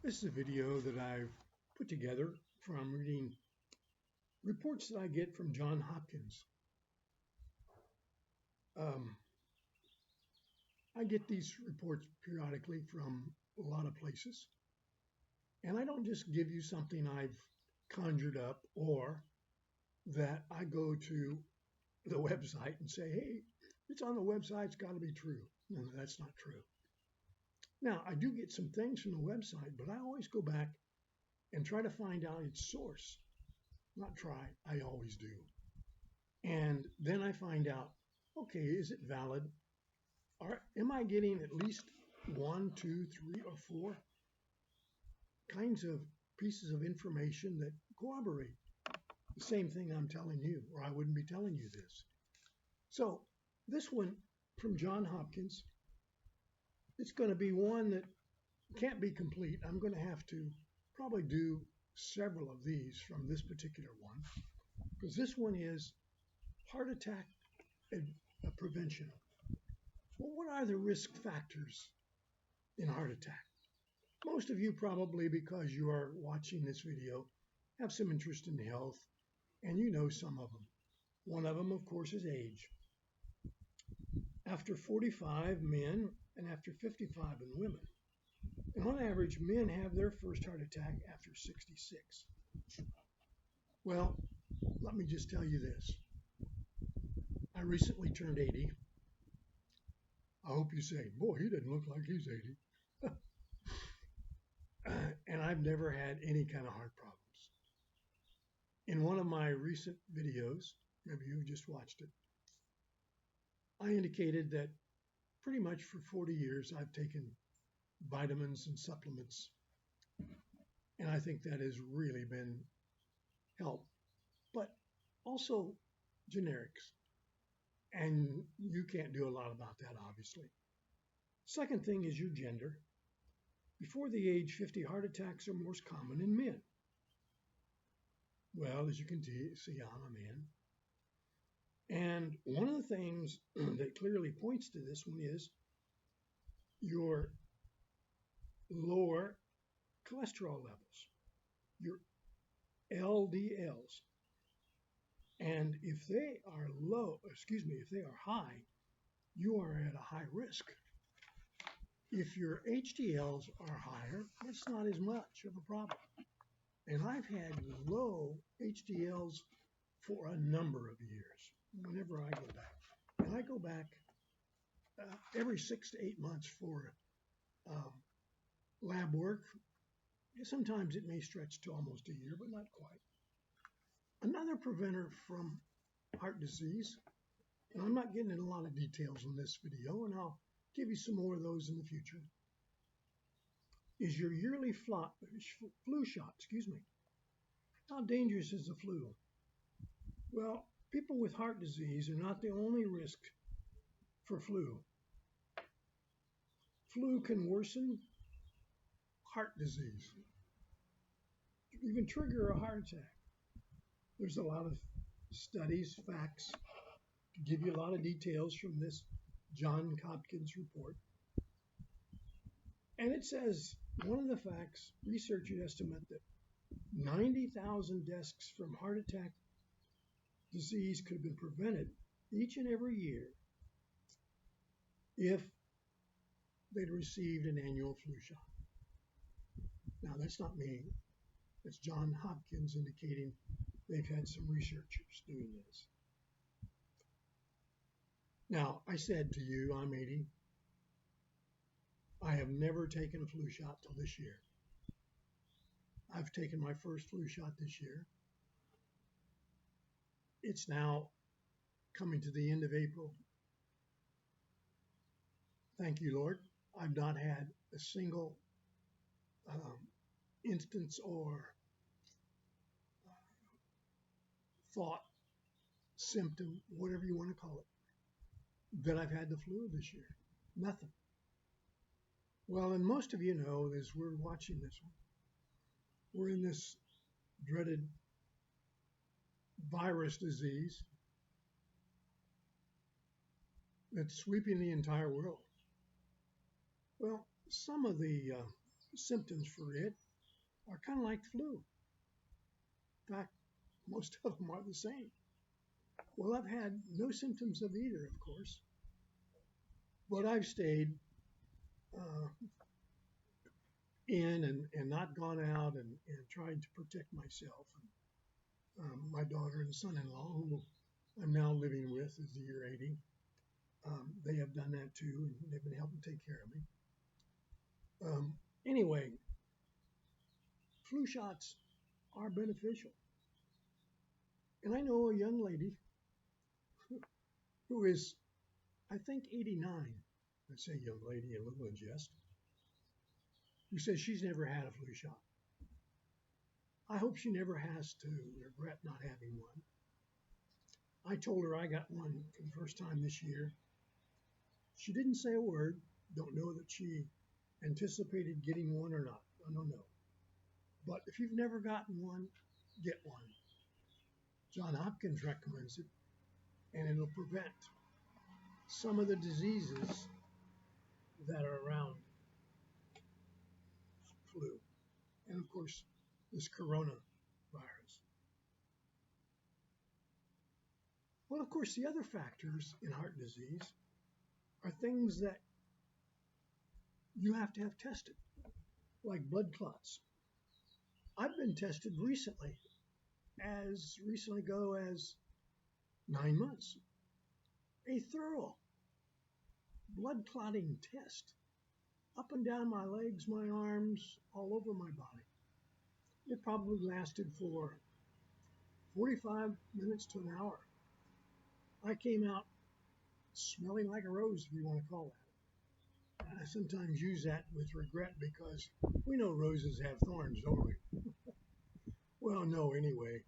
This is a video that I've put together from reading reports that I get from Johns Hopkins. I get these reports periodically from a lot of places, and I don't just give you something I've conjured up or that I go to the website and say, hey, it's on the website, it's got to be true. No, that's not true. Now, I do get some things from the website, but I always go back and try to find out its source. Not try, I always do. And then I find out, okay, is it valid? Am I getting at least 1, 2, 3, or 4 kinds of pieces of information that corroborate the same thing I'm telling you, or I wouldn't be telling you this. So this one from Johns Hopkins, it's going to be one that can't be complete. I'm going to have to probably do several of these from this particular one, because this one is heart attack prevention. Well, what are the risk factors in heart attack? Most of you probably, because you are watching this video, have some interest in health, and you know some of them. One of them, of course, is age. After 45, men, and after 55 in women. And on average, men have their first heart attack after 66. Well, let me just tell you this. I recently turned 80. I hope you say, boy, he doesn't look like he's 80. And I've never had any kind of heart problems. In one of my recent videos, maybe you just watched it, I indicated that pretty much for 40 years I've taken vitamins and supplements, and I think that has really been help, but also generics, and you can't do a lot about that, obviously. Second thing is your gender. Before the age 50, heart attacks are most common in men. Well, as you can see, I'm a man. And one of the things that clearly points to this one is your lower cholesterol levels, your LDLs. And if they are if they are high, you are at a high risk. If your HDLs are higher, it's not as much of a problem. And I've had low HDLs for a number of years, whenever I go back. And I go back every 6 to 8 months for lab work. Sometimes it may stretch to almost a year, but not quite. Another preventer from heart disease, and I'm not getting into a lot of details in this video, and I'll give you some more of those in the future, is your yearly flu shot. How dangerous is the flu? Well, people with heart disease are not the only risk for flu. Flu can worsen heart disease, even trigger a heart attack. There's a lot of studies, facts, to give you a lot of details from this Johns Hopkins report. And it says, one of the facts, researchers estimate that 90,000 deaths from heart attack disease could have been prevented each and every year if they'd received an annual flu shot. Now, that's not me. It's Johns Hopkins indicating they've had some researchers doing this. Now, I said to you, I'm 80. I have never taken a flu shot till this year. I've taken my first flu shot this year. It's now coming to the end of April. Thank you, Lord. I've not had a single instance or thought, symptom, whatever you want to call it, that I've had the flu this year. Nothing. Well, and most of you know, as we're watching this one, we're in this dreaded virus disease that's sweeping the entire world. Well, some of the symptoms for it are kind of like flu. In fact, most of them are the same. Well, I've had no symptoms of either, of course, but I've stayed uh, in and not gone out and tried to protect myself. And, my daughter and son-in-law, who I'm now living with, is the year 80. They have done that too, and they've been helping take care of me. Anyway, flu shots are beneficial. And I know a young lady who is, I think, 89. I say young lady a little in jest, who says she's never had a flu shot. I hope she never has to regret not having one. I told her I got one for the first time this year. She didn't say a word. Don't know that she anticipated getting one or not. I don't know. But if you've never gotten one, get one. John Hopkins recommends it, and it'll prevent some of the diseases that are around flu. And of course, this coronavirus. Well, of course, the other factors in heart disease are things that you have to have tested, like blood clots. I've been tested recently, as recently ago as 9 months, a thorough blood clotting test up and down my legs, my arms, all over my body. It probably lasted for 45 minutes to an hour. I came out smelling like a rose, if you want to call that. I sometimes use that with regret because we know roses have thorns, don't we? Well, no, anyway.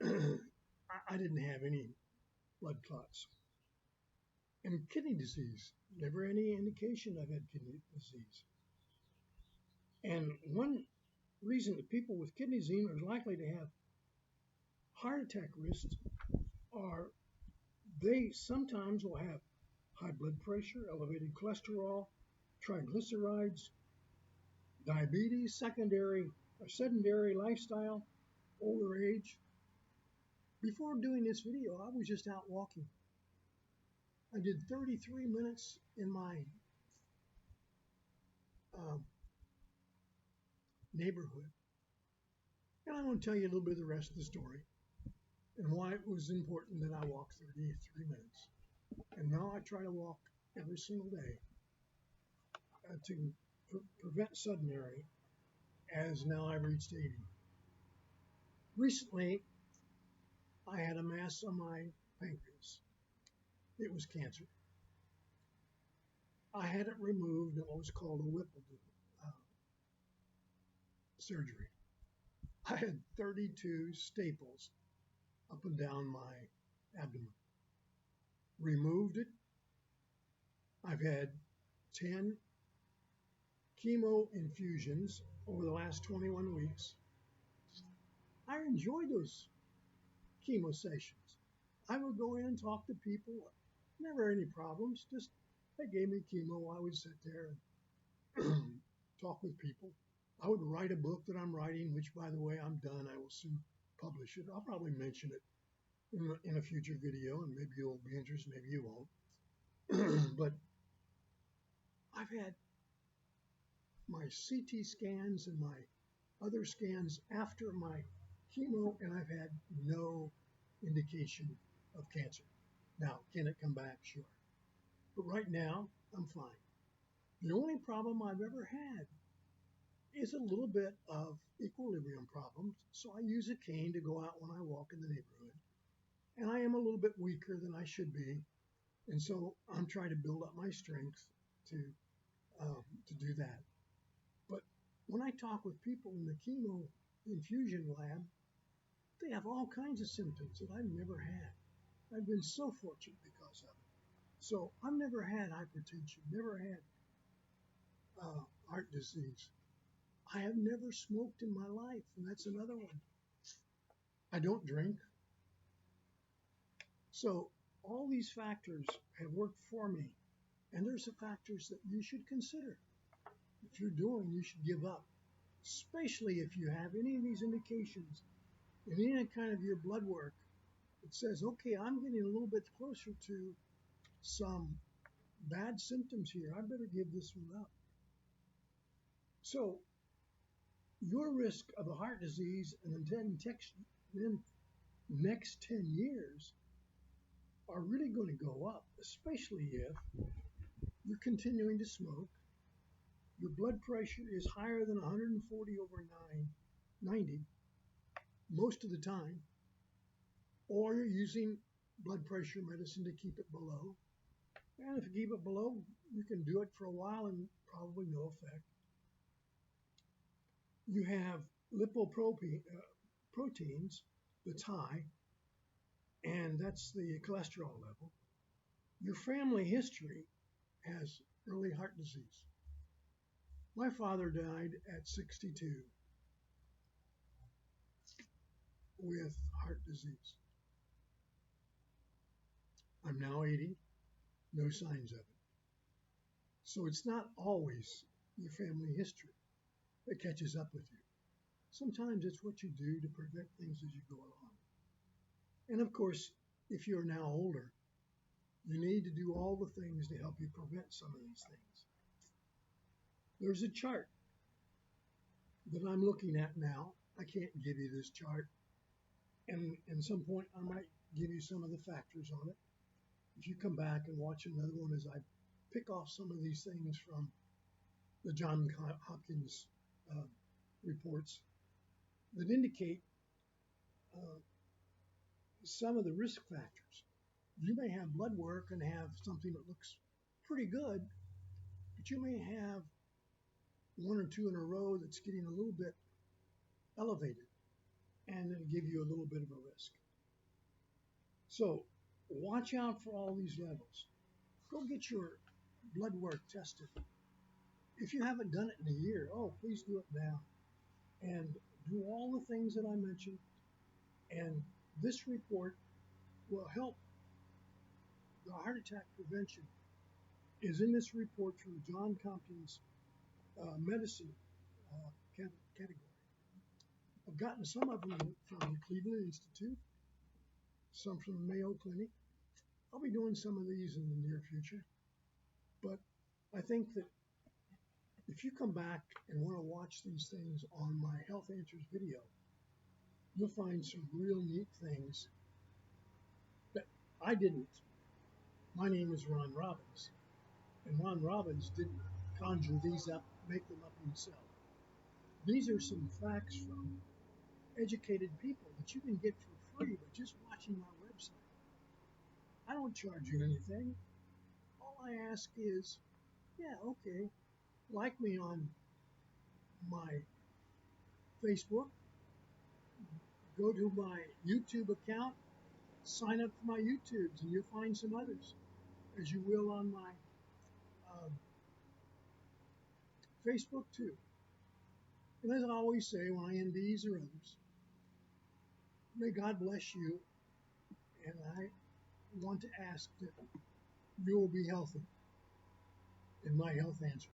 I didn't have any blood clots. And kidney disease, never any indication I've had kidney disease. And one reason that people with kidney disease are likely to have heart attack risks are they sometimes will have high blood pressure, elevated cholesterol, triglycerides, diabetes, secondary or sedentary lifestyle, older age. Before doing this video, I was just out walking. I did 33 minutes in my um, neighborhood. And I'm going to tell you a little bit of the rest of the story and why it was important that I walk 33 minutes. And now I try to walk every single day to prevent sedentary, as now I've reached 80. Recently, I had a mass on my pancreas. It was cancer. I had it removed in what was called a Whipple surgery. I had 32 staples up and down my abdomen. Removed it. I've had 10 chemo infusions over the last 21 weeks. I enjoyed those chemo sessions. I would go in and talk to people, never any problems, just they gave me chemo. I would sit there and talk with people. I would write a book that I'm writing, which, by the way, I'm done. I will soon publish it. I'll probably mention it in a future video, and maybe you'll be interested, maybe you won't. But I've had my CT scans and my other scans after my chemo, and I've had no indication of cancer. Now, can it come back? Sure. But right now, I'm fine. The only problem I've ever had is a little bit of equilibrium problems. So I use a cane to go out when I walk in the neighborhood. And I am a little bit weaker than I should be. And so I'm trying to build up my strength to do that. But when I talk with people in the chemo infusion lab, they have all kinds of symptoms that I've never had. I've been so fortunate because of it. So I've never had hypertension, never had heart disease. I have never smoked in my life, and that's another one. I don't drink. So all these factors have worked for me, and there's the factors that you should consider. if you're doing, you should give up, especially if you have any of these indications in any kind of your blood work. It says, okay, I'm getting a little bit closer to some bad symptoms here. I better give this one up. So your risk of a heart disease in the next 10 years are really going to go up, especially if you're continuing to smoke, your blood pressure is higher than 140 over 90 most of the time, or you're using blood pressure medicine to keep it below. And if you keep it below, you can do it for a while and probably no effect. You have lipoproteins that's high, and that's the cholesterol level. Your family history has early heart disease. My father died at 62 with heart disease. I'm now 80, no signs of it. So it's not always your family history that catches up with you. Sometimes it's what you do to prevent things as you go along. And of course, if you're now older, you need to do all the things to help you prevent some of these things. There's a chart that I'm looking at now. I can't give you this chart. And at some point, I might give you some of the factors on it. If you come back and watch another one as I pick off some of these things from the John Hopkins reports that indicate some of the risk factors. You may have blood work and have something that looks pretty good, but you may have one or two in a row that's getting a little bit elevated, and it'll give you a little bit of a risk. So watch out for all these levels. Go get your blood work tested. If you haven't done it in a year, please do it now. And do all the things that I mentioned. And this report will help. The heart attack prevention is in this report from John Hopkins medicine category. I've gotten some of them from the Cleveland Institute, some from the Mayo Clinic. I'll be doing some of these in the near future. But I think that if you come back and want to watch these things on my Health Answers video, you'll find some real neat things that I didn't. My name is Ron Robbins, and Ron Robbins didn't conjure these up, make them up himself. These are some facts from educated people that you can get for free by just watching my website. I don't charge you anything. All I ask is, like me on my Facebook, go to my YouTube account, sign up for my YouTubes, and you'll find some others, as you will on my Facebook too. And as I always say when I end these or others, may God bless you, and I want to ask that you will be healthy in my Health Answers.